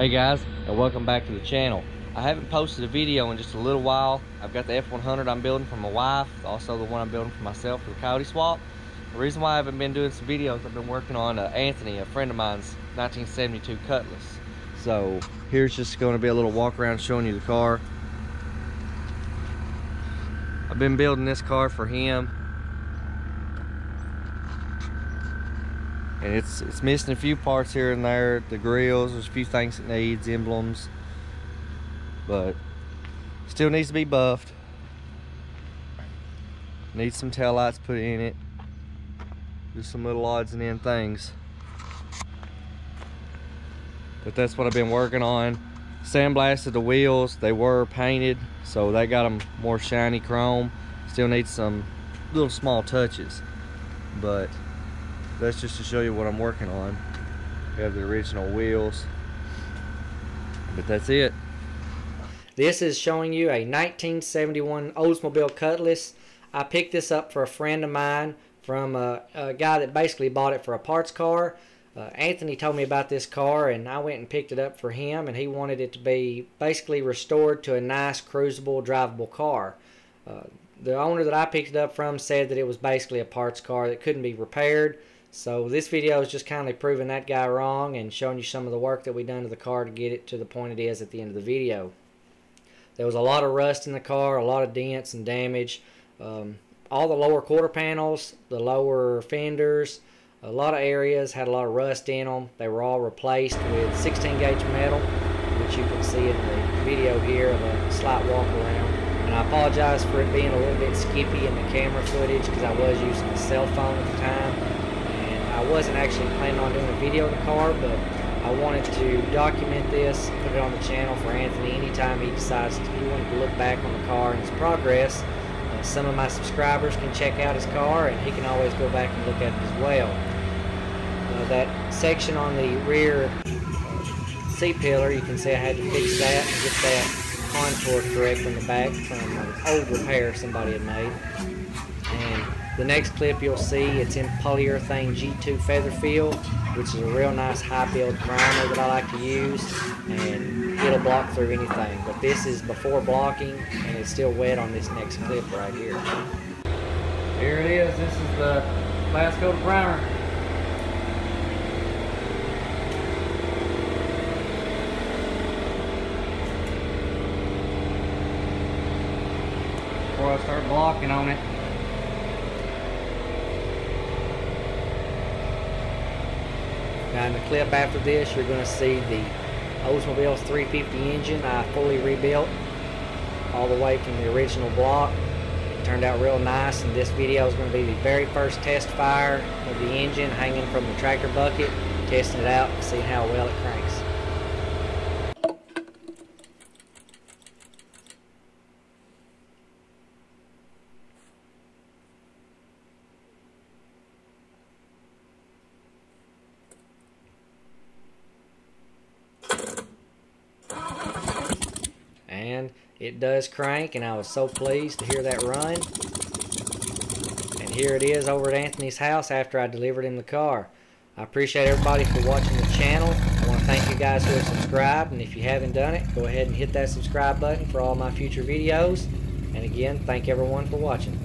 Hey guys, and welcome back to the channel. I haven't posted a video in just a little while. I've got the F100 I'm building for my wife, also the one I'm building for myself for the coyote swap. The reason why I haven't been doing some videos, I've been working on Anthony, a friend of mine's 1972 Cutlass. So here's just going to be a little walk around showing you the car. I've been building this car for him, and it's missing a few parts here and there. The grills, there's a few things it needs, emblems, but still needs to be buffed. Needs some taillights put in it. Just some little odds and end things. But that's what I've been working on. Sandblasted the wheels. They were painted, so they got them more shiny chrome. Still need some little small touches, but that's just to show you what I'm working on. We have the original wheels, but that's it. This is showing you a 1971 Oldsmobile Cutlass. I picked this up for a friend of mine from a guy that basically bought it for a parts car. Anthony told me about this car, and I went and picked it up for him, and he wanted it to be basically restored to a nice, cruisable, drivable car. The owner that I picked it up from said that it was basically a parts car that couldn't be repaired. So this video is just kind of proving that guy wrong and showing you some of the work that we done to the car to get it to the point it is at the end of the video. There was a lot of rust in the car, a lot of dents and damage. All the lower quarter panels, the lower fenders, a lot of areas had a lot of rust in them. They were all replaced with 16 gauge metal, which you can see in the video here of a slight walk around. And I apologize for it being a little bit skippy in the camera footage because I was using a cell phone at the time. I wasn't actually planning on doing a video of the car, but I wanted to document this, put it on the channel for Anthony anytime he decides he wanted to look back on the car and its progress. Some of my subscribers can check out his car, and he can always go back and look at it as well. That section on the rear C-pillar, you can see I had to fix that and get that contour correct on the back from an old repair somebody had made. And the next clip you'll see, it's in polyurethane G2 feather fill, which is a real nice high build primer that I like to use, and it'll block through anything. But this is before blocking, and it's still wet on this next clip right here. Here it is. This is the last coat of primer. Before I start blocking on it. Now in the clip after this, you're going to see the Oldsmobile 350 engine I fully rebuilt all the way from the original block. It turned out real nice, and this video is going to be the very first test fire of the engine hanging from the tractor bucket, testing it out and seeing how well it cranks. And it does crank, and I was so pleased to hear that run. And here it is over at Anthony's house after I delivered him the car. I appreciate everybody for watching the channel. I want to thank you guys who have subscribed, and if you haven't done it, go ahead and hit that subscribe button for all my future videos. And again, thank everyone for watching.